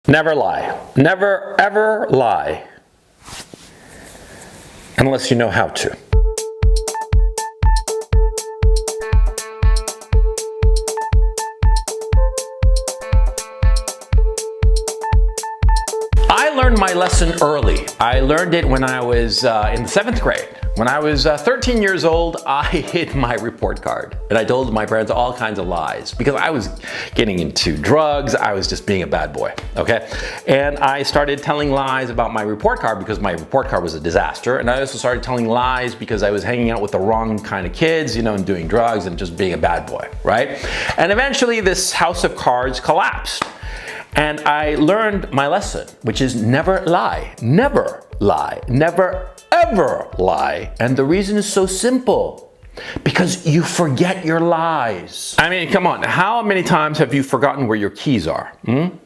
Never lie. Never, ever lie. Unless you know how to. I learned my lesson early. I learned it when I was in the 7th grade. When I was 13 years old, I hid my report card. And I told my parents all kinds of lies because I was getting into drugs. I was just being a bad boy, okay? And I started telling lies about my report card because my report card was a disaster. And I also started telling lies because I was hanging out with the wrong kind of kids, you know, and doing drugs and just being a bad boy, right? And eventually this house of cards collapsed. And I learned my lesson, which is never lie, never lie, never ever lie. And the reason is so simple, because you forget your lies. I mean, come on, how many times have you forgotten where your keys are?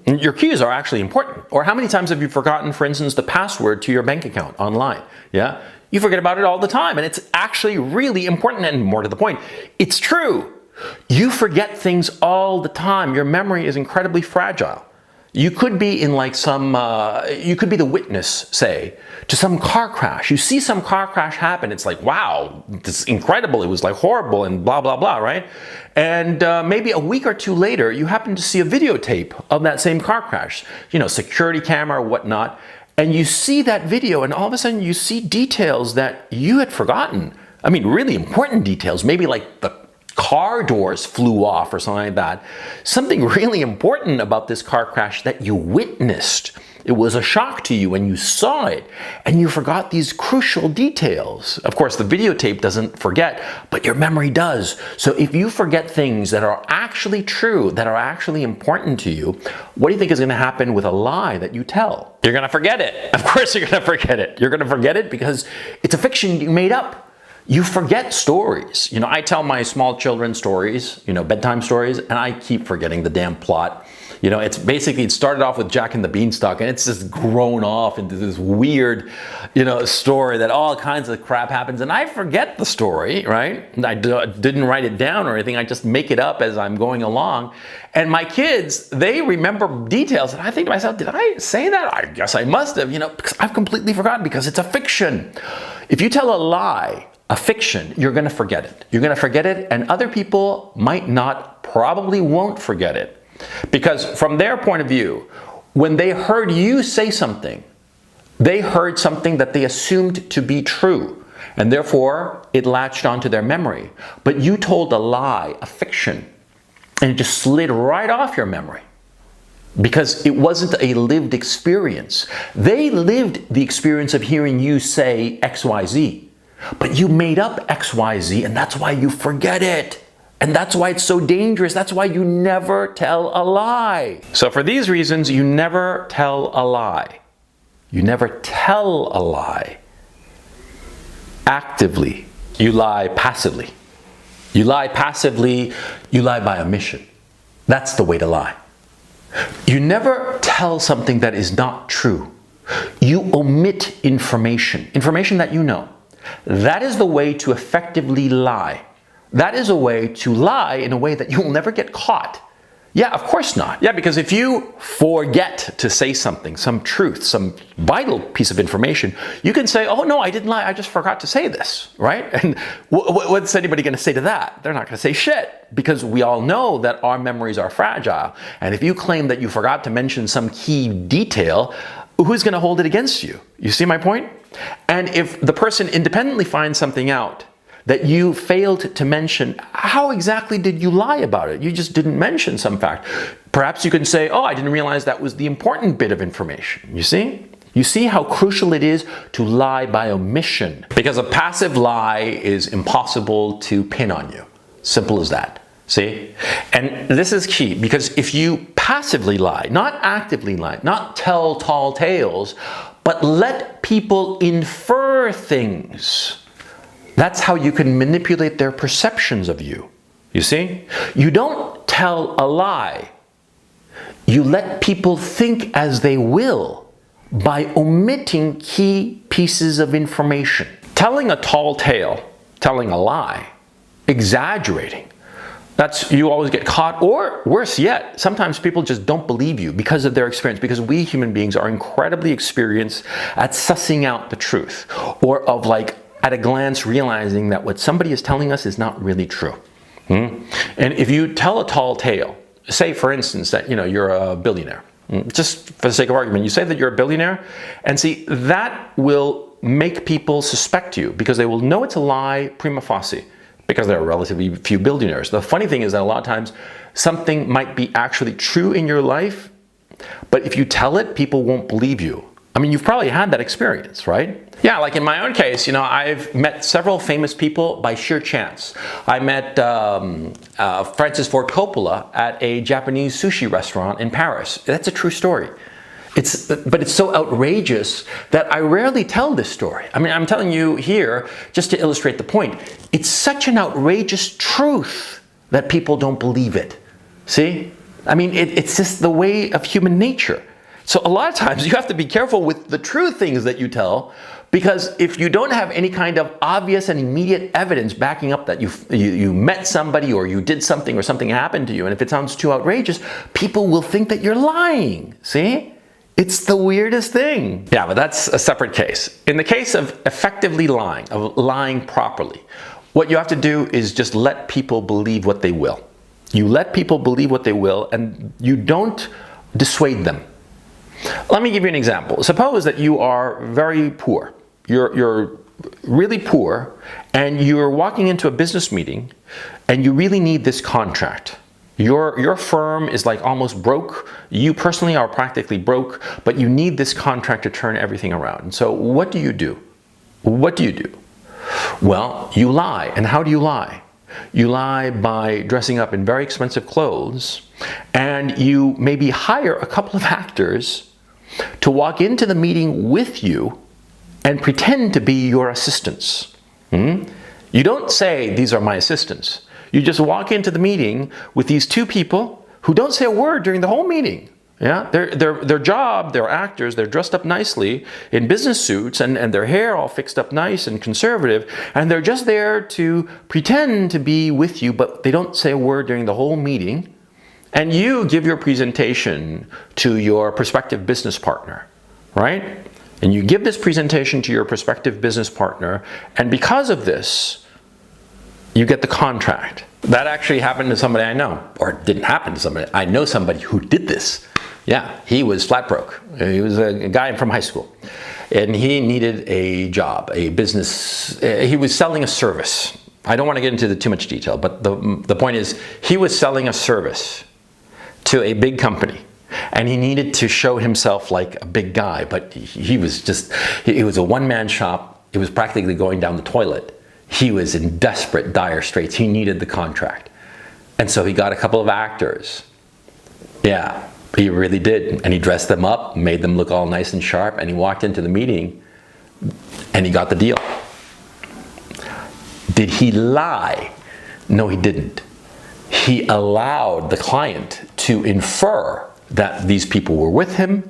Your keys are actually important. Or how many times have you forgotten, for instance, the password to your bank account online? Yeah, you forget about it all the time, and it's actually really important. And more to the point, it's true. You forget things all the time. Your memory is incredibly fragile. You could be in like you could be the witness, say, to some car crash. You see some car crash happen. It's like, wow, this is incredible. It was like horrible and blah, blah, blah, right? And maybe a week or two later, you happen to see a videotape of that same car crash, you know, security camera or whatnot. And you see that video and all of a sudden you see details that you had forgotten. I mean, really important details, maybe like the car doors flew off or something like that. Something really important about this car crash that you witnessed. It was a shock to you when you saw it and you forgot these crucial details. Of course, the videotape doesn't forget, but your memory does. So if you forget things that are actually true, that are actually important to you, what do you think is going to happen with a lie that you tell? You're going to forget it. Of course you're going to forget it. You're going to forget it because it's a fiction you made up. You forget stories. You know, I tell my small children stories, you know, bedtime stories, and I keep forgetting the damn plot. You know, it started off with Jack and the Beanstalk, and it's just grown off into this weird, you know, story that all kinds of crap happens, and I forget the story, right? I didn't write it down or anything. I just make it up as I'm going along. And my kids, they remember details, and I think to myself, did I say that? I guess I must have, you know, because I've completely forgotten because it's a fiction. If you tell a lie, a fiction, you're going to forget it. You're going to forget it, and other people might not, probably won't forget it. Because from their point of view, when they heard you say something, they heard something that they assumed to be true, and therefore it latched onto their memory. But you told a lie, a fiction, and it just slid right off your memory. Because it wasn't a lived experience. They lived the experience of hearing you say XYZ. But you made up XYZ, and that's why you forget it. And that's why it's so dangerous. That's why you never tell a lie. So for these reasons, you never tell a lie. You never tell a lie actively. You lie passively. You lie passively, you lie by omission. That's the way to lie. You never tell something that is not true. You omit information that you know. That is the way to effectively lie. That is a way to lie in a way that you will never get caught. Yeah, of course not. Yeah, because if you forget to say something, some truth, some vital piece of information, you can say, oh no, I didn't lie, I just forgot to say this, right? And what's anybody going to say to that? They're not going to say shit, because we all know that our memories are fragile. And if you claim that you forgot to mention some key detail, who's going to hold it against you? You see my point? And if the person independently finds something out that you failed to mention, how exactly did you lie about it? You just didn't mention some fact. Perhaps you can say, oh, I didn't realize that was the important bit of information. You see? You see how crucial it is to lie by omission. Because a passive lie is impossible to pin on you. Simple as that. See? And this is key, because if you passively lie, not actively lie, not tell tall tales, but let people infer things, that's how you can manipulate their perceptions of you. You see? You don't tell a lie. You let people think as they will by omitting key pieces of information. Telling a tall tale, telling a lie, exaggerating, You always get caught, or worse yet, sometimes people just don't believe you because of their experience, because we human beings are incredibly experienced at sussing out the truth, or of like at a glance realizing that what somebody is telling us is not really true. And if you tell a tall tale, say for instance that you're a billionaire, just for the sake of argument, you say that you're a billionaire, and see, that will make people suspect you because they will know it's a lie prima facie, because there are relatively few billionaires. The funny thing is that a lot of times something might be actually true in your life, but if you tell it, people won't believe you. I mean, you've probably had that experience, right? Yeah, like in my own case, I've met several famous people by sheer chance. I met Francis Ford Coppola at a Japanese sushi restaurant in Paris. That's a true story. But it's so outrageous that I rarely tell this story. I mean, I'm telling you here just to illustrate the point. It's such an outrageous truth that people don't believe it. See? I mean, it's just the way of human nature. So a lot of times you have to be careful with the true things that you tell, because if you don't have any kind of obvious and immediate evidence backing up that you met somebody or you did something or something happened to you, and if it sounds too outrageous, people will think that you're lying. See? It's the weirdest thing. Yeah, but that's a separate case. In the case of effectively lying, of lying properly, what you have to do is just let people believe what they will. You let people believe what they will, and you don't dissuade them. Let me give you an example. Suppose that you are very poor. You're really poor, and you're walking into a business meeting, and you really need this contract. Your firm is like almost broke. You personally are practically broke, but you need this contract to turn everything around. And so what do you do? What do you do? Well, you lie. And how do you lie? You lie by dressing up in very expensive clothes, and you maybe hire a couple of actors to walk into the meeting with you and pretend to be your assistants. You don't say, "These are my assistants." You just walk into the meeting with these two people who don't say a word during the whole meeting. Yeah, their job, they're actors, they're dressed up nicely in business suits and their hair all fixed up nice and conservative, and they're just there to pretend to be with you, but they don't say a word during the whole meeting. And you give your presentation to your prospective business partner, right? And you give this presentation to your prospective business partner, and because of this, you get the contract. That actually happened to somebody I know, or it didn't happen to somebody. I know somebody who did this. Yeah, he was flat broke. He was a guy from high school, and he needed a job, a business. He was selling a service. I don't want to get into too much detail, but the point is, he was selling a service to a big company, and he needed to show himself like a big guy, but he was a one-man shop. It was practically going down the toilet. He was in desperate, dire straits. He needed the contract. And so he got a couple of actors. Yeah, he really did. And he dressed them up, made them look all nice and sharp, and he walked into the meeting, and he got the deal. Did he lie? No, he didn't. He allowed the client to infer that these people were with him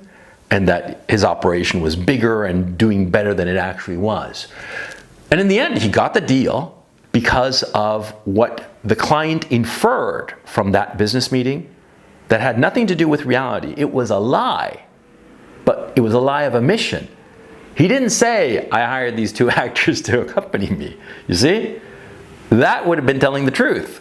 and that his operation was bigger and doing better than it actually was. And in the end, he got the deal because of what the client inferred from that business meeting that had nothing to do with reality. It was a lie, but it was a lie of omission. He didn't say, "I hired these two actors to accompany me." You see? That would have been telling the truth.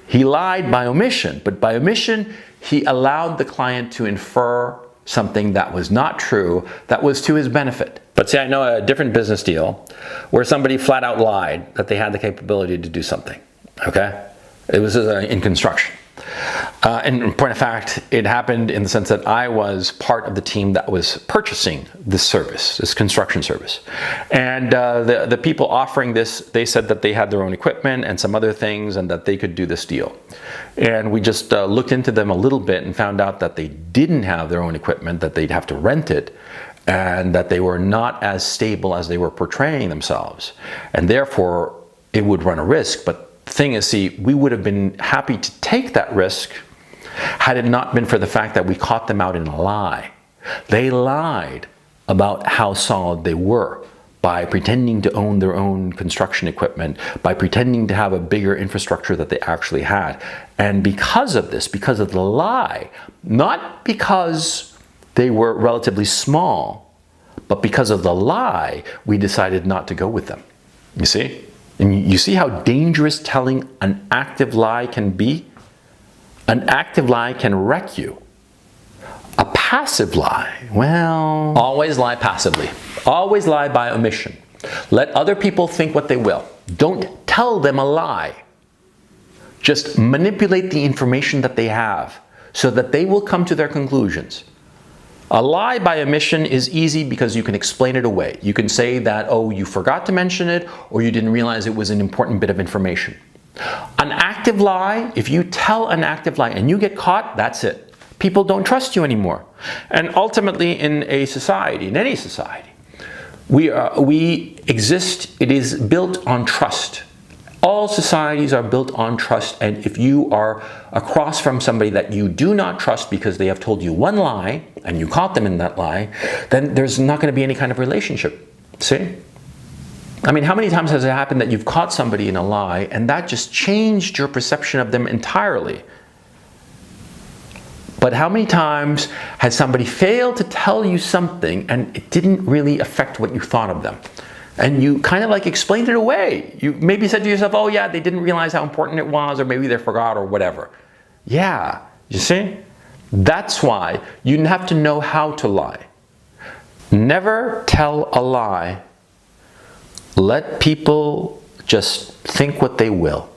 He lied by omission, but by omission, he allowed the client to infer something that was not true, that was to his benefit. But see, I know a different business deal where somebody flat out lied that they had the capability to do something, okay? It was in construction. And in point of fact, it happened in the sense that I was part of the team that was purchasing this service, this construction service. And the people offering this, they said that they had their own equipment and some other things and that they could do this deal. And we just looked into them a little bit and found out that they didn't have their own equipment, that they'd have to rent it, and that they were not as stable as they were portraying themselves. And therefore, it would run a risk. But the thing is, see, we would have been happy to take that risk had it not been for the fact that we caught them out in a lie. They lied about how solid they were, by pretending to own their own construction equipment, by pretending to have a bigger infrastructure that they actually had. And because of this, because of the lie, not because they were relatively small, but because of the lie, we decided not to go with them. You see? And you see how dangerous telling an active lie can be? An active lie can wreck you. A passive lie, well, always lie passively. Always lie by omission. Let other people think what they will. Don't tell them a lie. Just manipulate the information that they have so that they will come to their conclusions. A lie by omission is easy because you can explain it away. You can say that, oh, you forgot to mention it, or you didn't realize it was an important bit of information. An active lie, if you tell an active lie and you get caught, that's it. People don't trust you anymore. And ultimately in a society, in any society, we exist, it is built on trust. All societies are built on trust, and if you are across from somebody that you do not trust because they have told you one lie, and you caught them in that lie, then there's not going to be any kind of relationship. See? I mean, how many times has it happened that you've caught somebody in a lie, and that just changed your perception of them entirely? But how many times has somebody failed to tell you something and it didn't really affect what you thought of them? And you kind of like explained it away. You maybe said to yourself, oh yeah, they didn't realize how important it was, or maybe they forgot, or whatever. Yeah, you see? That's why you have to know how to lie. Never tell a lie. Let people just think what they will.